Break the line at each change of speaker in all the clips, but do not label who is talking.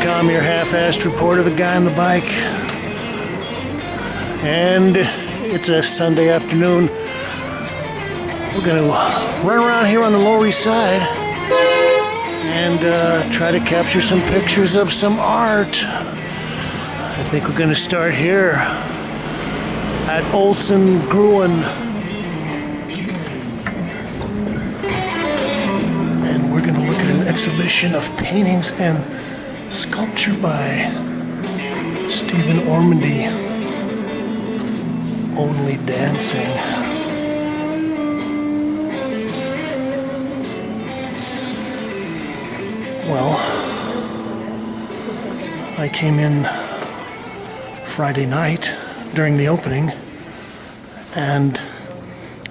Kalm, your half-assed reporter, the guy on the bike. And it's a Sunday afternoon. We're gonna run around here on the Lower East Side and try to capture some pictures of some art. I think we're gonna start here at Olsen Gruin. And we're gonna look at an exhibition of paintings and sculpture by Stephen Ormandy. Only Dancing. Well, I came in Friday night during the opening, and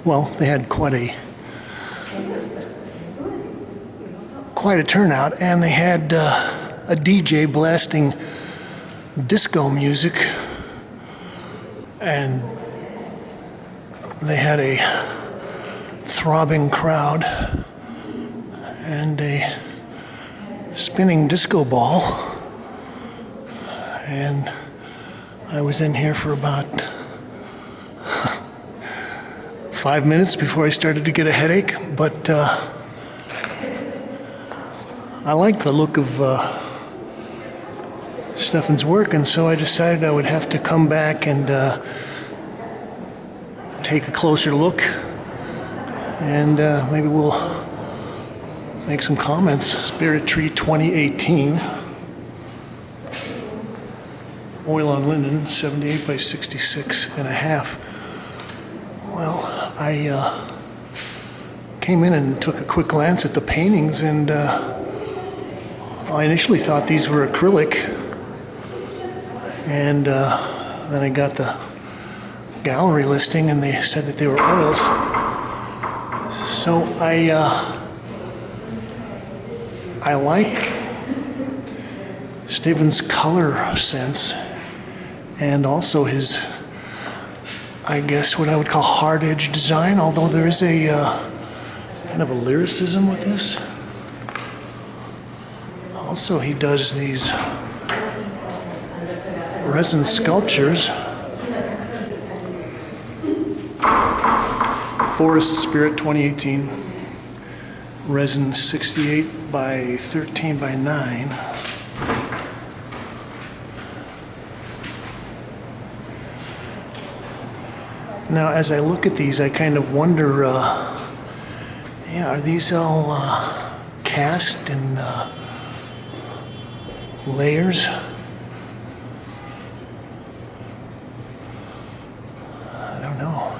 well, they had quite a turnout, and they had a DJ blasting disco music, and they had a throbbing crowd and a spinning disco ball, and I was in here for about 5 minutes before I started to get a headache, but I like the look of Stephen's work, and so I decided I would have to come back and take a closer look, and maybe we'll make some comments. Spirit Tree 2018, oil on linen, 78 by 66 and a half. Well, I came in and took a quick glance at the paintings, and I initially thought these were acrylic, and then I got the gallery listing and they said that they were oils. So I like Stephen's color sense, and also his, I guess what I would call hard edge design, although there is a kind of a lyricism with this. Also, he does these resin sculptures. Forest Spirit 2018, resin 68 by 13 by 9. Now, as I look at these, I kind of wonder, are these all cast in layers? I don't know.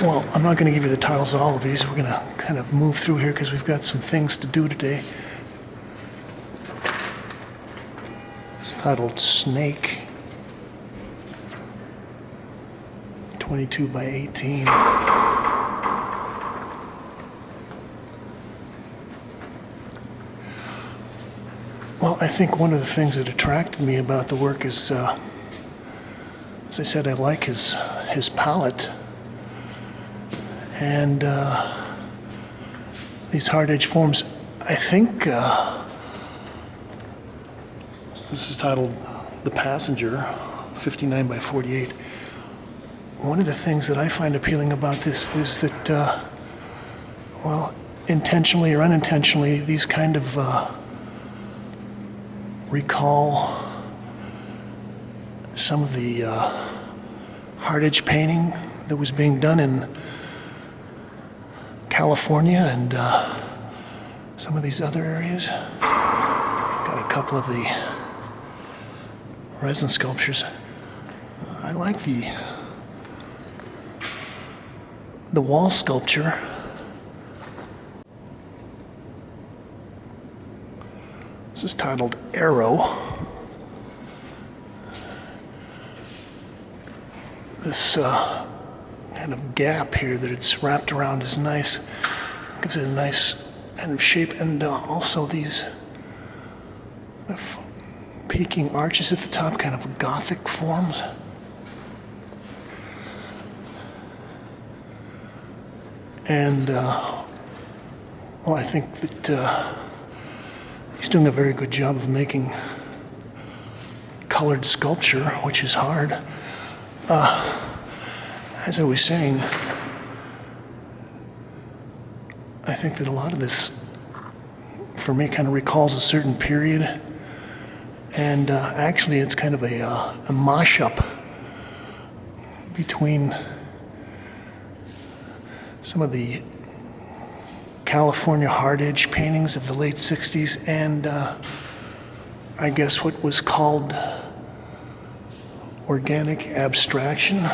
Well, I'm not going to give you the titles of all of these. We're going to kind of move through here because we've got some things to do today. It's titled Snake, 22 by 18. Well, I think one of the things that attracted me about the work is, as I said, I like his palette. And these hard edge forms, I think this is titled The Passenger, 59 by 48. One of the things that I find appealing about this is that, well, intentionally or unintentionally, these kind of recall some of the hard edge painting that was being done in California and some of these other areas. Got a couple of the resin sculptures. I like the wall sculpture. This is titled Arrow. This kind of gap here that it's wrapped around is nice. Gives it a nice kind of shape, and also these peaking arches at the top, kind of Gothic forms. And well, I think that He's doing a very good job of making colored sculpture, which is hard. As I was saying, I think that a lot of this, for me, kind of recalls a certain period. And actually, it's kind of a mash-up between some of the California hard edge paintings of the late 60s and I guess what was called organic abstraction,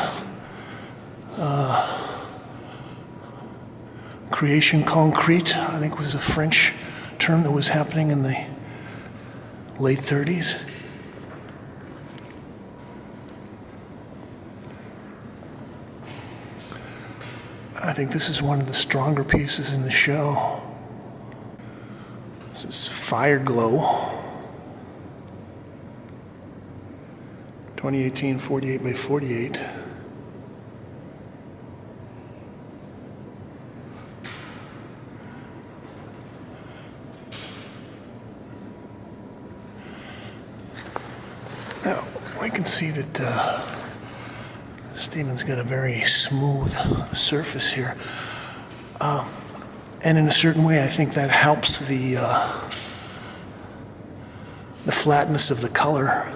creation concrete, I think was a French term that was happening in the late 30s. I think this is one of the stronger pieces in the show. This is Fire Glow. 2018 48 by 48. Now, I can see that Stephen's got a very smooth surface here. And in a certain way, I think that helps the flatness of the color.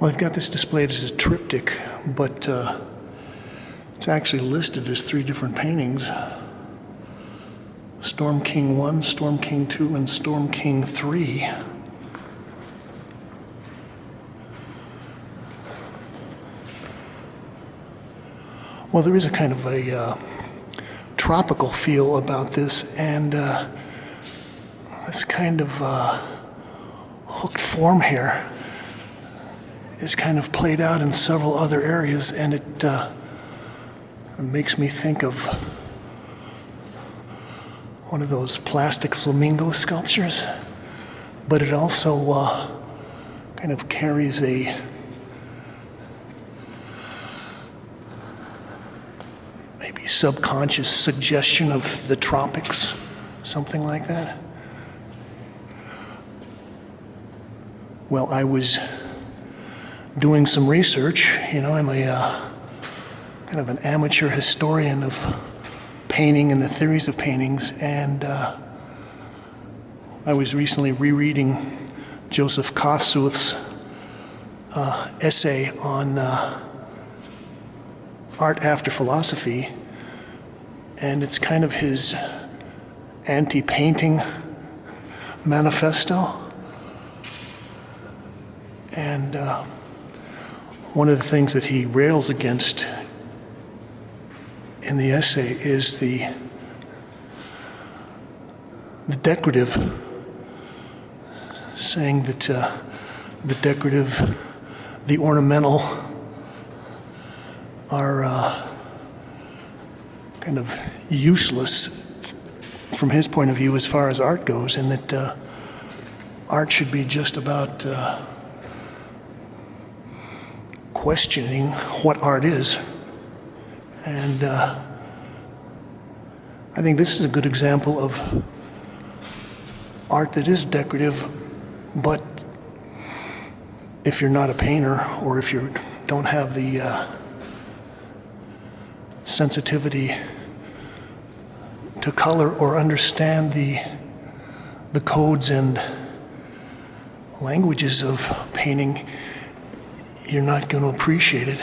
Well, I've got this displayed as a triptych, but it's actually listed as 3 different paintings. Storm King 1, Storm King 2, and Storm King 3. Well, there is a kind of a tropical feel about this, and this kind of hooked form here is kind of played out in several other areas, and it makes me think of one of those plastic flamingo sculptures, but it also kind of carries a maybe subconscious suggestion of the tropics, something like that. Well, I was doing some research. You know, I'm a kind of an amateur historian of painting and the theories of paintings, and I was recently rereading Joseph Kossuth's essay on art after philosophy, and it's kind of his anti-painting manifesto. And one of the things that he rails against in the essay is the decorative, saying that the decorative, the ornamental are kind of useless from his point of view as far as art goes, and that art should be just about questioning what art is. And I think this is a good example of art that is decorative, but if you're not a painter, or if you don't have the sensitivity to color or understand the codes and languages of painting, you're not going to appreciate it.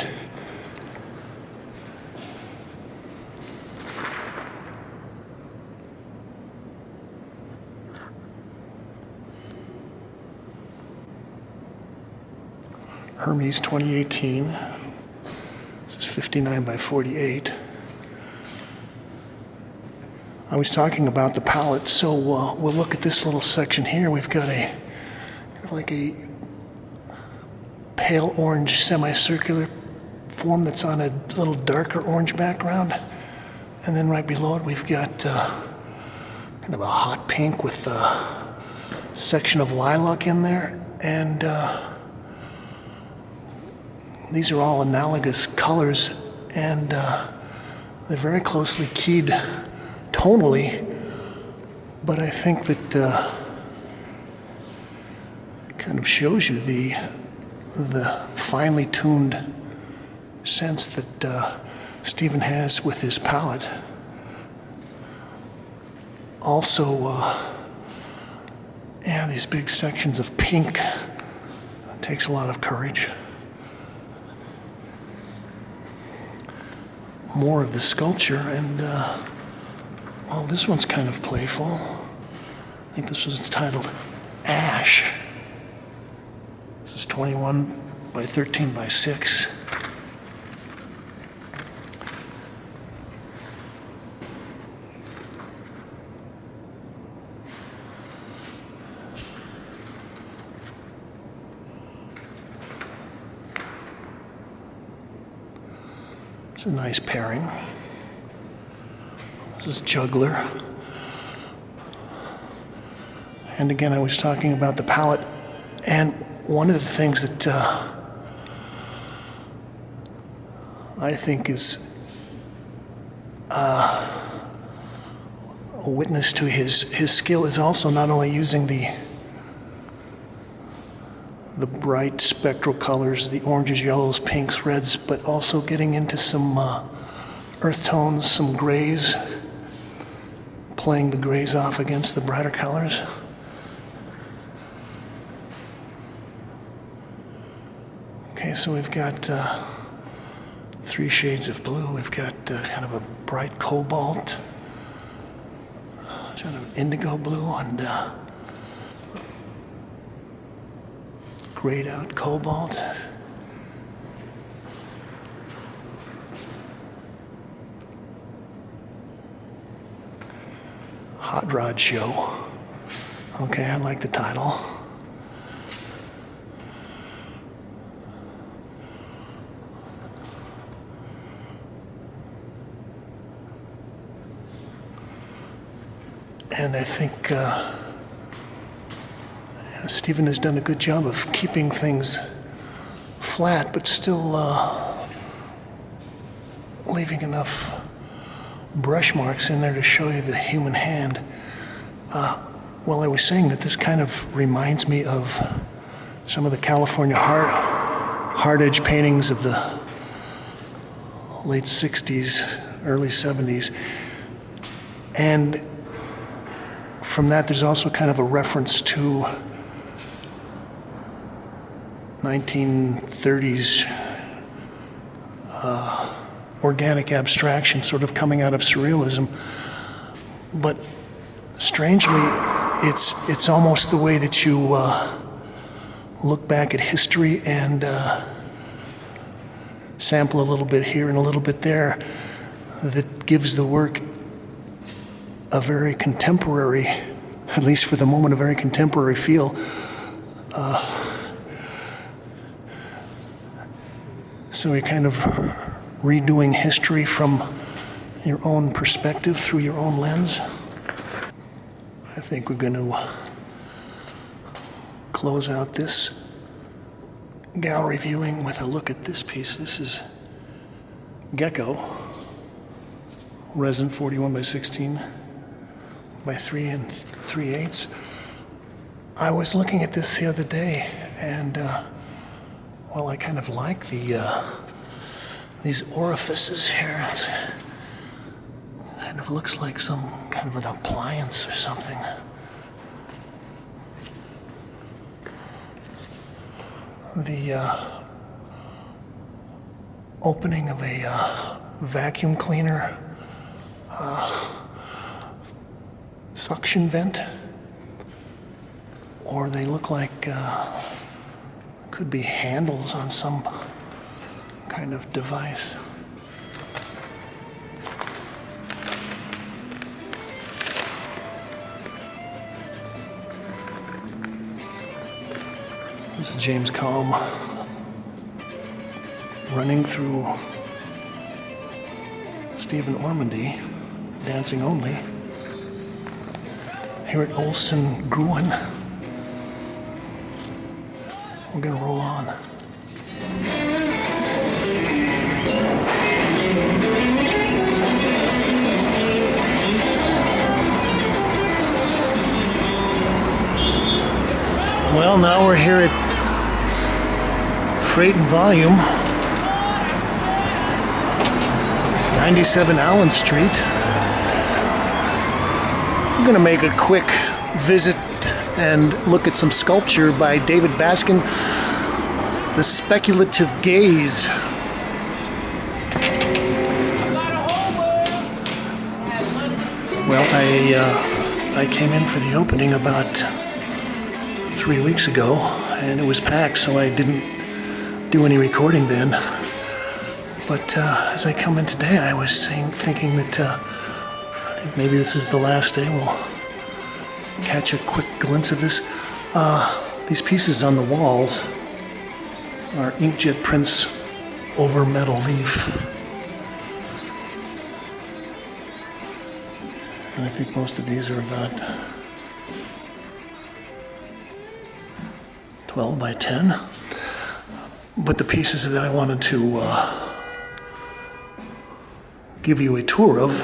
Hermes 2018. This is 59 by 48. I was talking about the palette, so we'll look at this little section here. We've got a like a pale orange semicircular form that's on a little darker orange background, and then right below it we've got kind of a hot pink with a section of lilac in there, and these are all analogous colors, and they're very closely keyed tonally, but I think that it kind of shows you the finely tuned sense that Stephen has with his palette. Also, these big sections of pink. It takes a lot of courage. More of the sculpture, and well, this one's kind of playful. I think this was titled Ash. This is 21 by 13 by 6. It's a nice pairing. This is Juggler. And again, I was talking about the palette, and one of the things that I think is a witness to his skill is also not only using the bright spectral colors, the oranges, yellows, pinks, reds, but also getting into some earth tones, some grays, playing the grays off against the brighter colors. Okay, so we've got 3 shades of blue. We've got kind of a bright cobalt, kind of indigo blue, and grayed out cobalt. Hot Rod Show. Okay, I like the title. And I think Stephen has done a good job of keeping things flat, but still leaving enough brush marks in there to show you the human hand. Well, I was saying that this kind of reminds me of some of the California hard edge paintings of the late 60s, early 70s. And from that, there's also kind of a reference to 1930s organic abstraction sort of coming out of surrealism. But strangely, it's almost the way that you look back at history and sample a little bit here and a little bit there that gives the work a very contemporary, at least for the moment, a very contemporary feel. So you're kind of redoing history from your own perspective through your own lens. I think we're going to close out this gallery viewing with a look at this piece. This is Gecko, resin 41 by 16 by 3 3/8. I was looking at this the other day, and well, I kind of like these orifices here. It kind of looks like some kind of an appliance or something. The opening of a vacuum cleaner suction vent, or they look like could be handles on some kind of device. This is James Kalm running through Stephen Ormandy, dancing only, here at Olsen Gruin. We're gonna roll on. Well, now we're here at Freight+Volume, 97 Allen Street. I'm going to make a quick visit and look at some sculpture by David Baskin, the Speculative Gaze. Well, I came in for the opening about 3 weeks ago, and it was packed, so I didn't do any recording then. But as I come in today, I was thinking that I think maybe this is the last day. We'll catch a quick glimpse of this. These pieces on the walls are inkjet prints over metal leaf. And I think most of these are about 12 by 10. But the pieces that I wanted to give you a tour of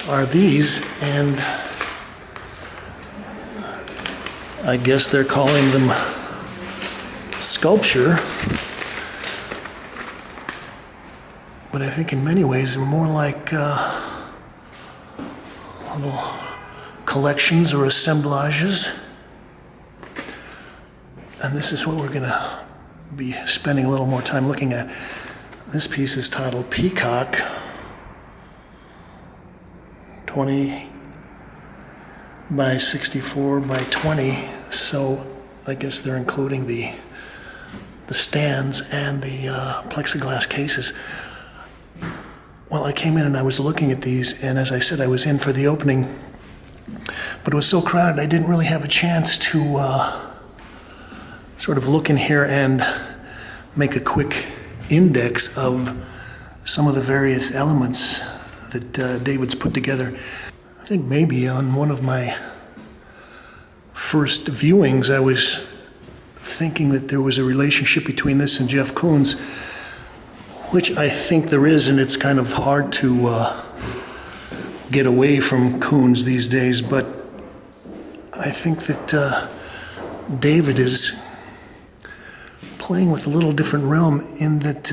are these, and I guess they're calling them sculpture, but I think in many ways they're more like little collections or assemblages. And this is what we're going to be spending a little more time looking at. This piece is titled Peacock, 20 by 64 by 20. So I guess they're including the stands and the plexiglass cases. Well, I came in and I was looking at these, and as I said, I was in for the opening, but it was so crowded I didn't really have a chance to sort of look in here and make a quick index of some of the various elements that David's put together. I think maybe on one of my first viewings I was thinking that there was a relationship between this and Jeff Koons, which I think there is, and it's kind of hard to get away from Koons these days, but I think that David is playing with a little different realm in that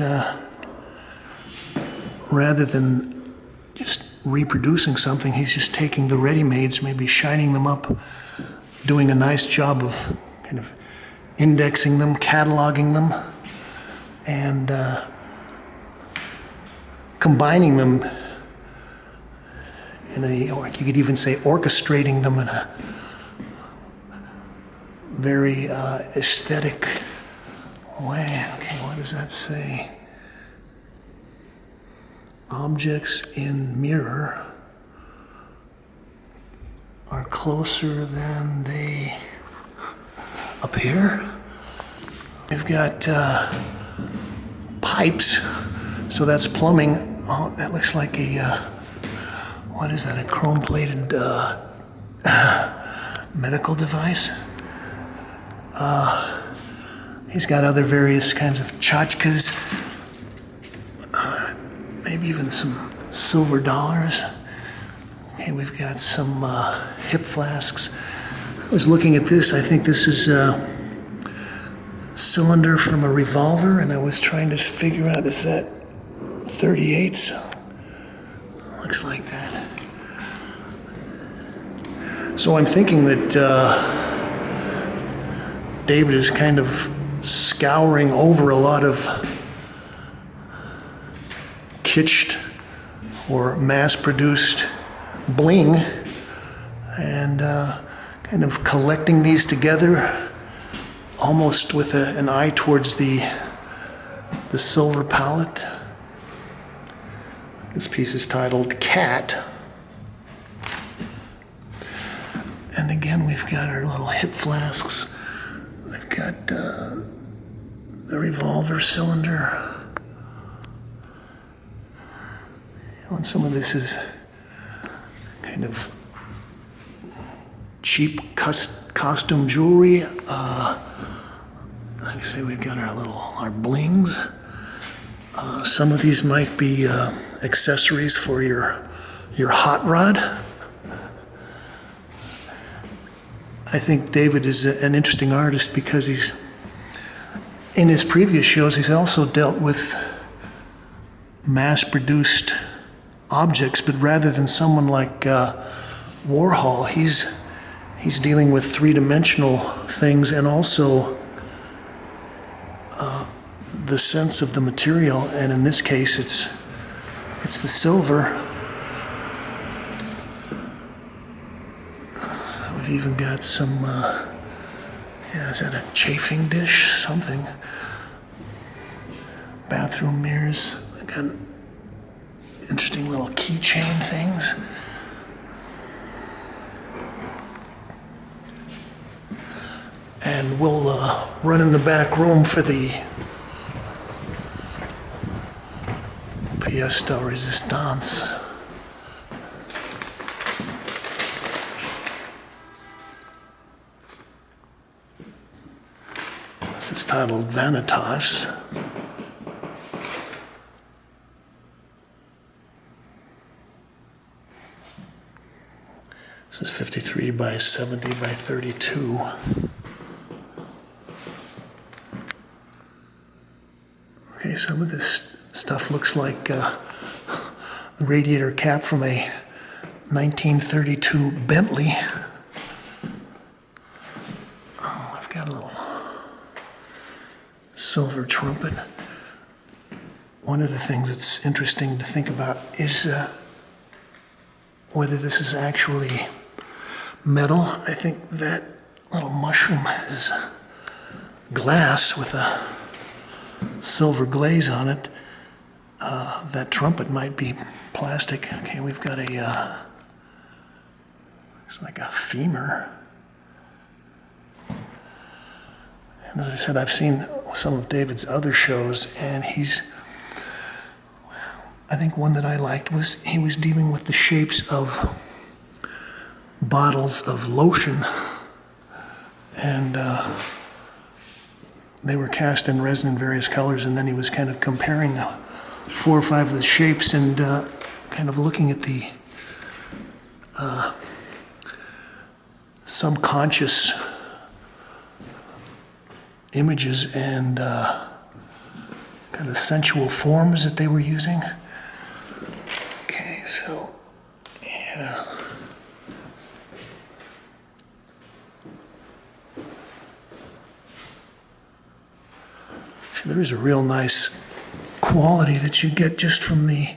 rather than just reproducing something, he's just taking the ready-mades, maybe shining them up, doing a nice job of kind of indexing them, cataloging them, and combining them in a, or you could even say orchestrating them in a very aesthetic way. Okay, what does that say? Objects in mirror are closer than they appear. We've got pipes, so that's plumbing. Oh, that looks like a, what is that, a chrome-plated medical device? He's got other various kinds of tchotchkes, maybe even some silver dollars. Okay, we've got some hip flasks. I was looking at this. I think this is a cylinder from a revolver, and I was trying to figure out, is that 38s? Looks like that. So I'm thinking that David is kind of scouring over a lot of kitsched or mass-produced bling and kind of collecting these together almost with an eye towards the silver palette. This piece is titled Cat. And again, we've got our little hip flasks. We've got the revolver cylinder. And some of this is kind of cheap costume jewelry. Like I say, we've got our blings. Some of these might be accessories for your hot rod. I think David is an interesting artist because in his previous shows, he's also dealt with mass-produced objects, but rather than someone like Warhol, he's dealing with three-dimensional things and also the sense of the material. And in this case, it's the silver. So we've even got some, is that a chafing dish? Something. Bathroom mirrors. Got interesting little keychain things. And we'll run in the back room for the pièce de résistance. This is titled Vanitas. This is 53 by 70 by 32. Okay, some of this stuff looks like the radiator cap from a 1932 Bentley. Oh, I've got a little silver trumpet. One of the things that's interesting to think about is whether this is actually metal. I think that little mushroom is glass with a silver glaze on it. That trumpet might be plastic. Okay, we've got a, looks like a femur. And as I said, I've seen some of David's other shows, and I think one that I liked was he was dealing with the shapes of bottles of lotion, and they were cast in resin in various colors, and then he was kind of comparing 4 or 5 of the shapes and kind of looking at the subconscious images and kind of sensual forms that they were using. Okay, so, yeah. So there is a real nice quality that you get just from the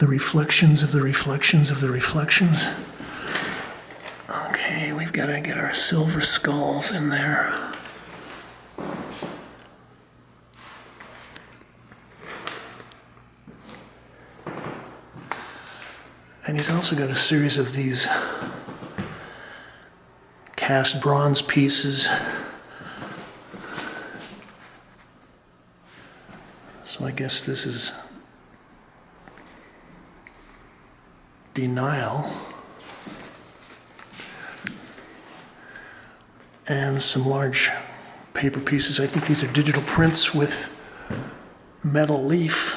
reflections of the reflections of the reflections. Okay, we've got to get our silver skulls in there. And he's also got a series of these cast bronze pieces. So I guess this is Denial. And some large paper pieces. I think these are digital prints with metal leaf,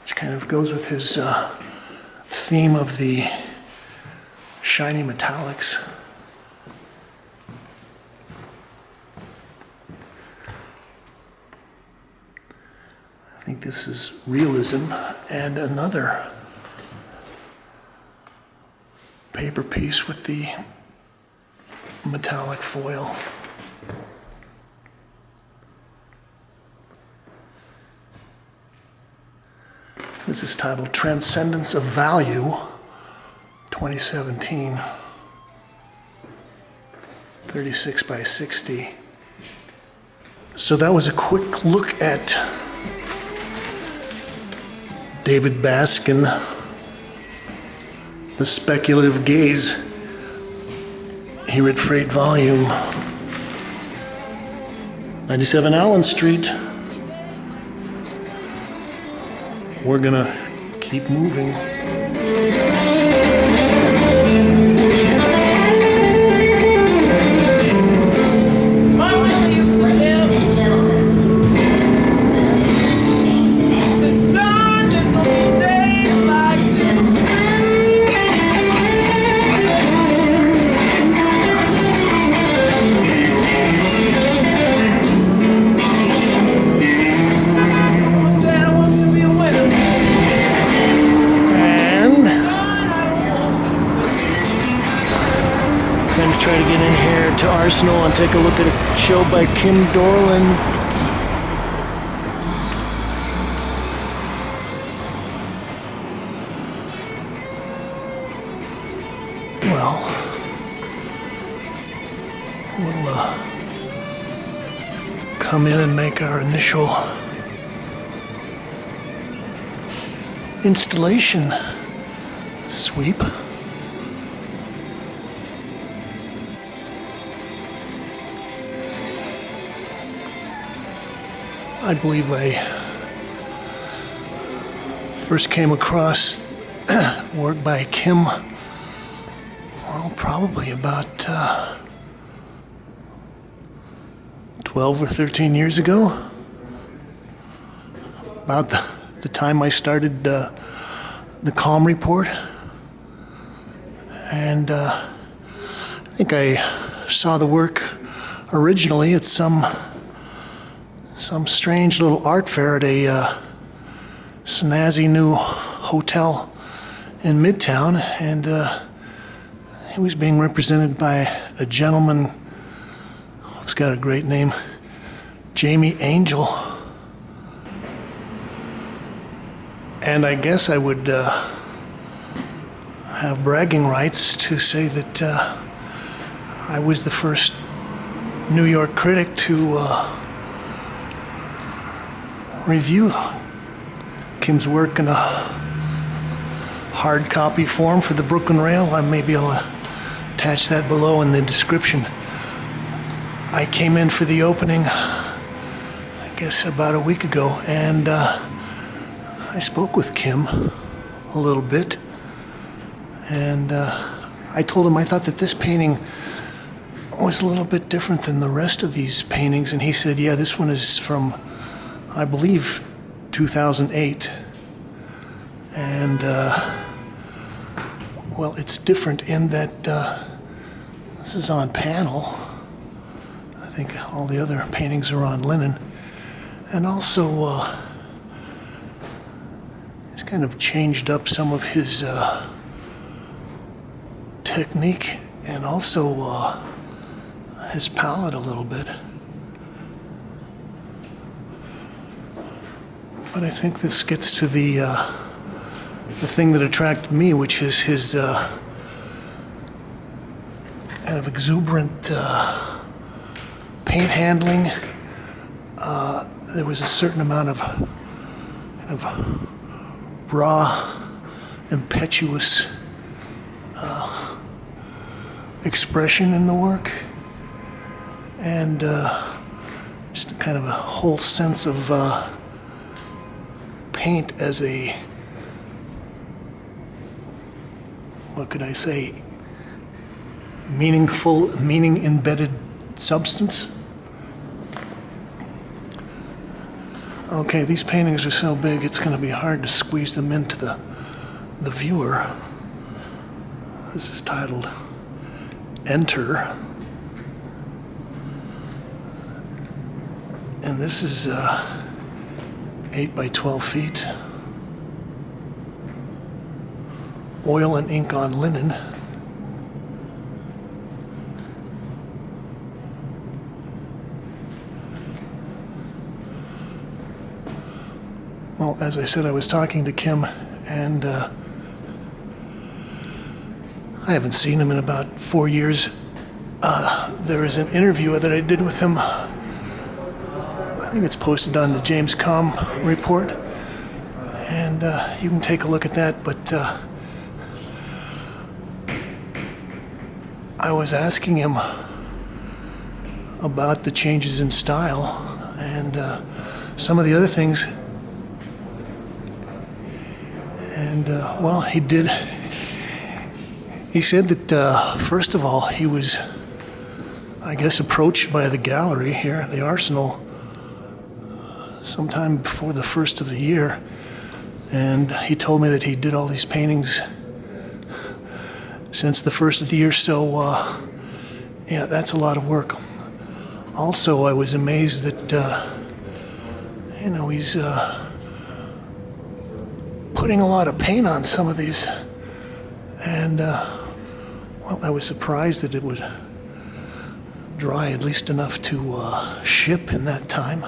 which kind of goes with his theme of the shiny metallics. I think this is Realism, and another paper piece with the metallic foil. This is titled Transcendence of Value, 2017, 36 by 60. So that was a quick look at David Baskin, The Speculative Gaze, here at Freight+Volume, 97 Allen Street. We're gonna keep moving. try to get in here to Arsenal and take a look at a show by Kim Dorland. Well, we'll come in and make our initial installation sweep. I believe I first came across work by Kim, well, probably about 12 or 13 years ago. About the time I started the Kalm report. And I think I saw the work originally at some strange little art fair at a snazzy new hotel in Midtown, and he was being represented by a gentleman who's got a great name, Jamie Angel. And I guess I would have bragging rights to say that I was the first New York critic to review Kim's work in a hard copy form for the Brooklyn Rail. I may be able to attach that below in the description. I came in for the opening, I guess about a week ago, and I spoke with Kim a little bit, and I told him I thought that this painting was a little bit different than the rest of these paintings, and he said, yeah, this one is from, I believe, 2008. And, well, it's different in that this is on panel. I think all the other paintings are on linen. And also, he's kind of changed up some of his technique and also his palette a little bit. But I think this gets to the thing that attracted me, which is his kind of exuberant paint handling. There was a certain amount of kind of raw, impetuous expression in the work, and just kind of a whole sense of paint as a, what could I say, meaning embedded substance. Okay, these paintings are so big it's going to be hard to squeeze them into the viewer. This is titled Enter. And this is 8 by 12 feet. Oil and ink on linen. Well, as I said, I was talking to Kim, and I haven't seen him in about 4 years. There is an interview that I did with him. I think it's posted on the James Kalm report, and you can take a look at that. But I was asking him about the changes in style and some of the other things. And, well, he did. He said that, first of all, he was, I guess, approached by the gallery here at the Arsenal sometime before the first of the year. And he told me that he did all these paintings since the first of the year. So, yeah, that's a lot of work. Also, I was amazed that, he's putting a lot of paint on some of these, and well, I was surprised that it would dry at least enough to ship in that time.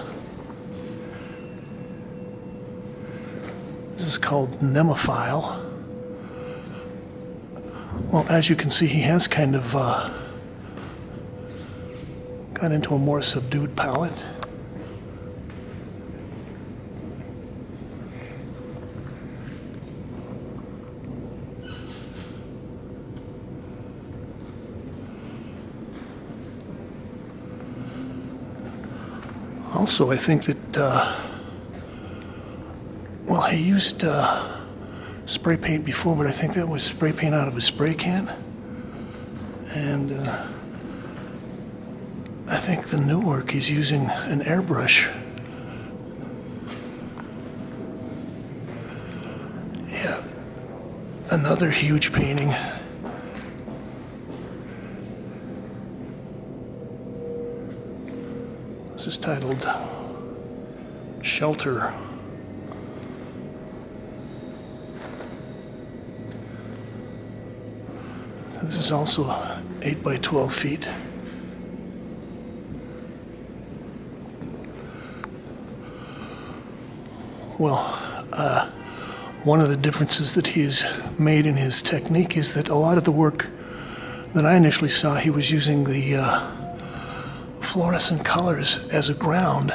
This is called Nemophile. Well, as you can see, he has kind of got into a more subdued palette. Also, I think that, well, he used spray paint before, but I think that was spray paint out of a spray can. And I think the new work he's using an airbrush. Yeah, another huge painting. This is titled Shelter. This is also 8 by 12 feet. Well, one of the differences that he's made in his technique is that a lot of the work that I initially saw, he was using the fluorescent colors as a ground.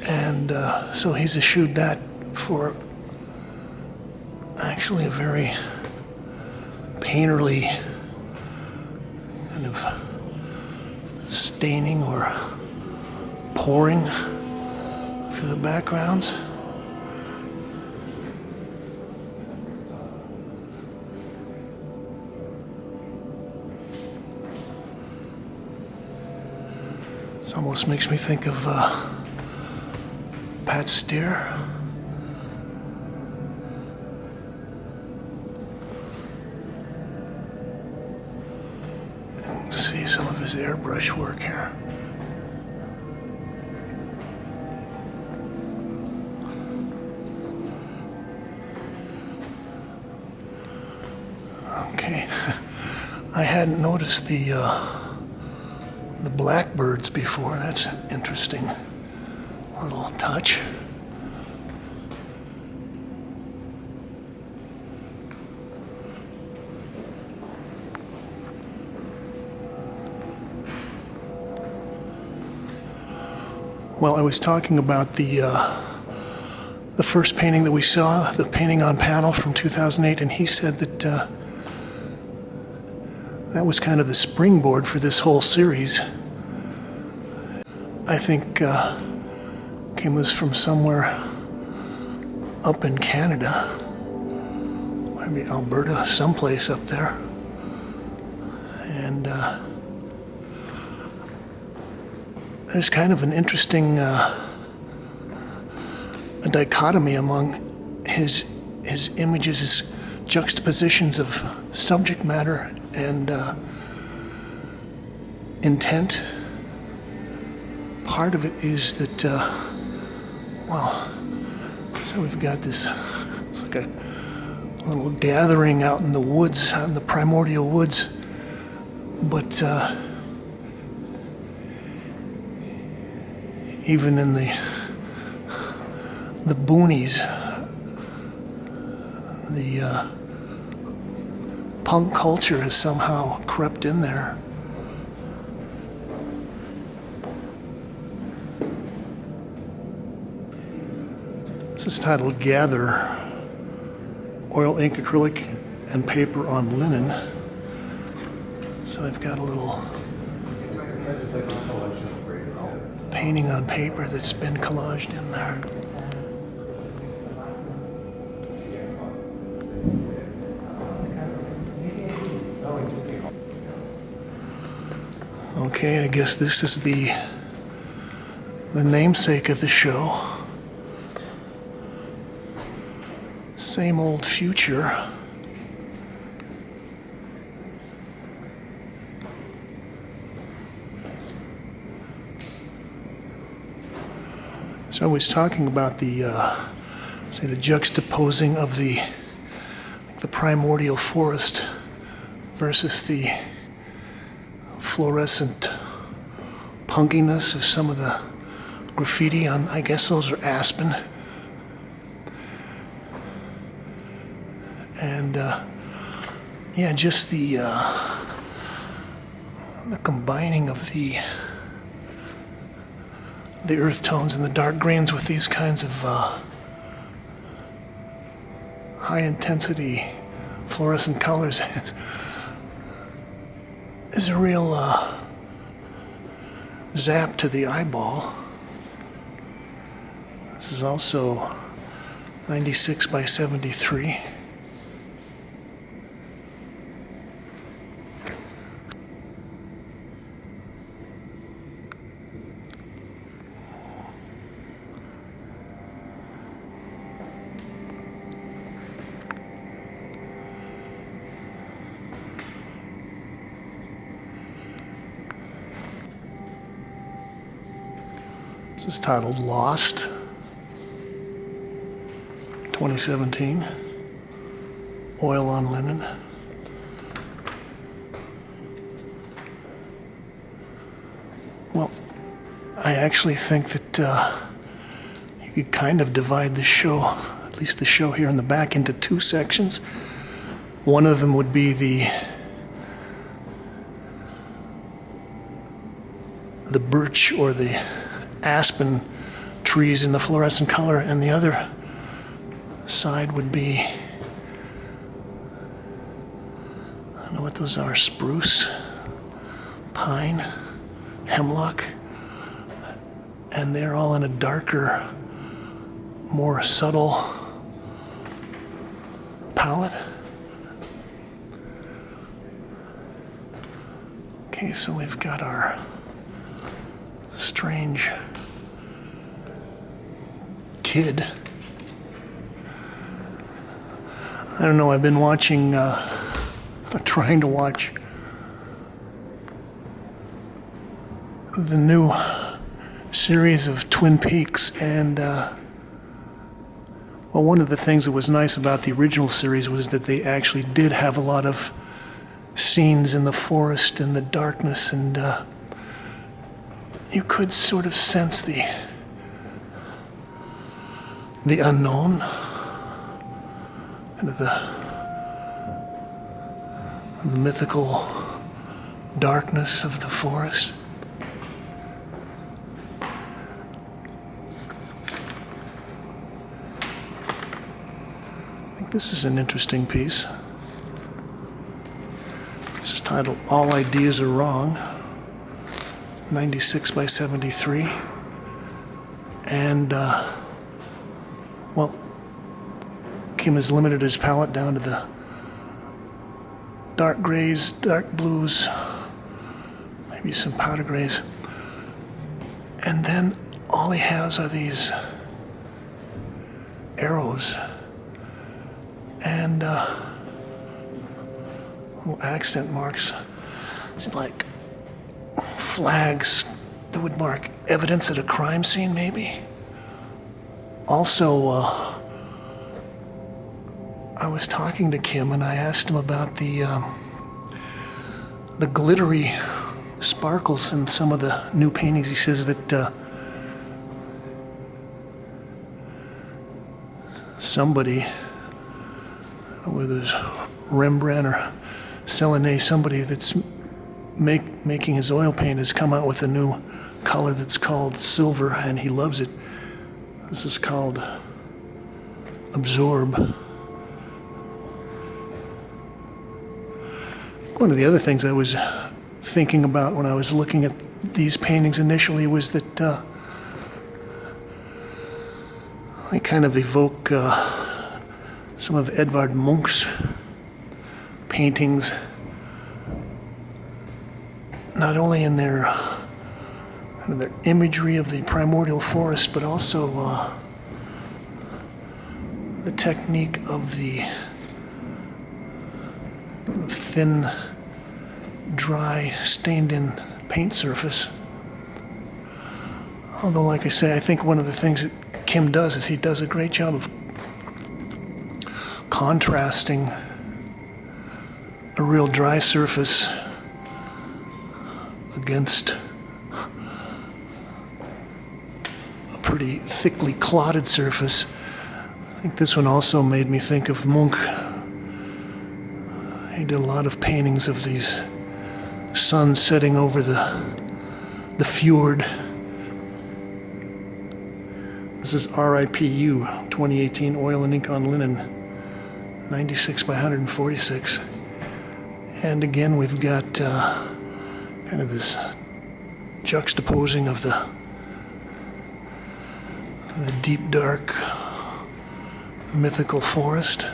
And so he's eschewed that for actually a very painterly kind of staining or pouring for the backgrounds. This almost makes me think of Pat Steer. And see some of his airbrush work here. Okay, I hadn't noticed the blackbirds before. That's an interesting little touch. Well, I was talking about the first painting that we saw, the painting on panel from 2008, and he said that that was kind of the springboard for this whole series. I think came was from somewhere up in Canada, maybe Alberta, someplace up there. And there's kind of an interesting a dichotomy among his images, his juxtapositions of subject matter and intent. Part of it is that, well, so we've got this, it's like a little gathering out in the woods, out in the primordial woods, but even in the boonies, the punk culture has somehow crept in there. This is titled Gather, Oil, Ink, Acrylic, and Paper on Linen. So I've got a little painting on paper that's been collaged in there. Okay, I guess this is the namesake of the show. Same old future. So I was talking about the, say, the juxtaposing of the primordial forest versus the fluorescent punkiness of some of the graffiti on, I guess those are aspen. And yeah, just the combining of the earth tones and the dark greens with these kinds of high intensity fluorescent colors is a real zap to the eyeball. This is also 96 by 73. This is titled Lost, 2017, oil on linen. Well, I actually think that you could kind of divide the show, at least the show here in the back, into two sections. One of them would be the birch or the aspen trees in the fluorescent color, and the other side would be, I don't know what those are, spruce, pine, hemlock, and they're all in a darker, more subtle palette. Okay, so we've got our strange kid. I don't know, I've been watching, trying to watch the new series of Twin Peaks, and well, one of the things that was nice about the original series was that they actually did have a lot of scenes in the forest and the darkness, and you could sort of sense the unknown, kind of the mythical darkness of the forest. I think this is an interesting piece. This is titled All Ideas Are Wrong, 96 by 73. And, well, Kim has limited his palette down to the dark grays, dark blues, maybe some powder grays. And then all he has are these arrows and little accent marks. It's like flags that would mark evidence at a crime scene, maybe. Also, I was talking to Kim and I asked him about the glittery sparkles in some of the new paintings. He says that somebody, whether it's Rembrandt or Selenet, somebody that's making his oil paint has come out with a new color that's called silver, and he loves it. This is called Absorb. One of the other things I was thinking about when I was looking at these paintings initially was that they kind of evoke some of Edvard Munch's paintings, not only in their imagery of the primordial forest, but also the technique of the kind of thin, dry, stained-in paint surface. Although, like I say, I think one of the things that Kim does is he does a great job of contrasting a real dry surface against a pretty thickly clotted surface. I think this one also made me think of Munch. He did a lot of paintings of these suns setting over the fjord. This is RIPU 2018 oil and ink on linen, 96 by 146. And again, we've got kind of this juxtaposing of the deep, dark, mythical forest.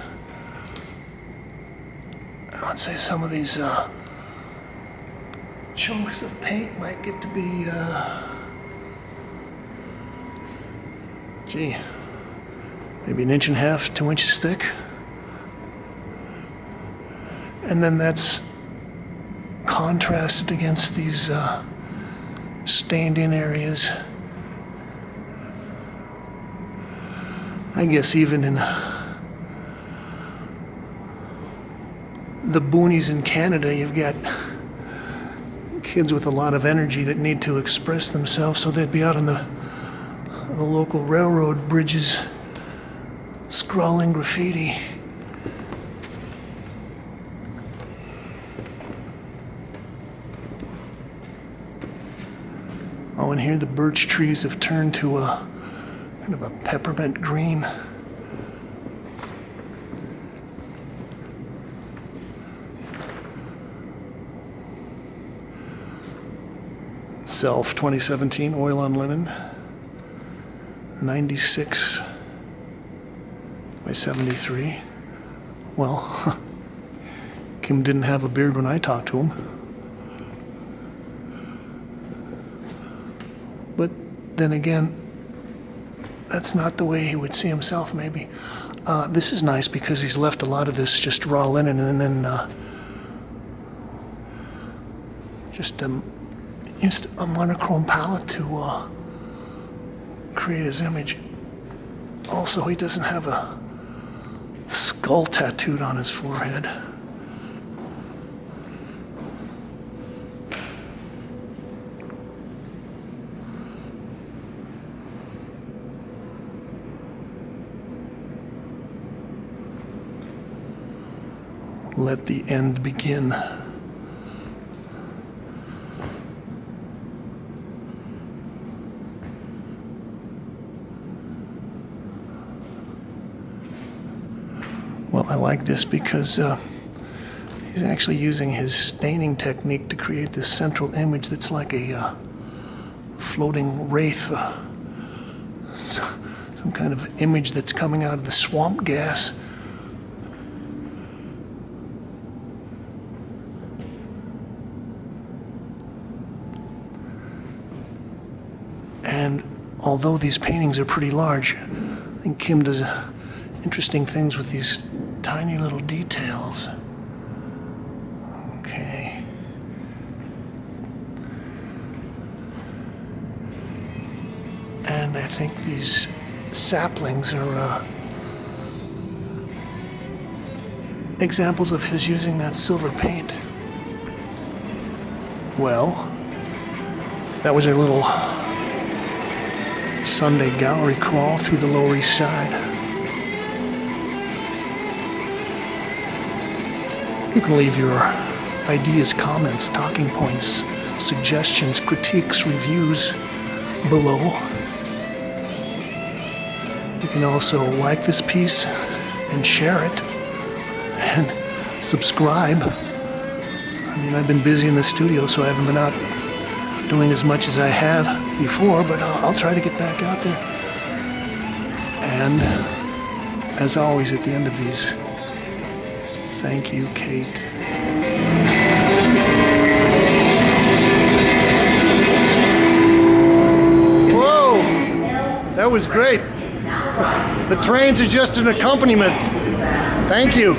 I would say some of these chunks of paint might get to be, maybe 1.5 inches, 2 inches thick. And then that's contrasted against these stained-in areas. I guess even in the boonies in Canada, you've got kids with a lot of energy that need to express themselves, so they'd be out on the local railroad bridges scrawling graffiti. Oh, and here the birch trees have turned to a kind of a peppermint green. Self 2017 oil on linen, 96 by 73. Well, Kim didn't have a beard when I talked to him. But then again, that's not the way he would see himself, maybe. This is nice because he's left a lot of this just raw linen and then just used a monochrome palette to create his image. Also, he doesn't have a skull tattooed on his forehead. Let the end begin. Well, I like this because he's actually using his staining technique to create this central image that's like a floating wraith, some kind of image that's coming out of the swamp gas. And although these paintings are pretty large, I think Kim does interesting things with these tiny little details. Okay. And I think these saplings are examples of his using that silver paint. Well, that was our little Sunday gallery crawl through the Lower East Side. You can leave your ideas, comments, talking points, suggestions, critiques, reviews below. You can also like this piece and share it and subscribe. I mean, I've been busy in the studio, so I haven't been out doing as much as I have before, but I'll try to get back out there. And as always at the end of these, thank you, Kate. Whoa! That was great. The trains are just an accompaniment. Thank you.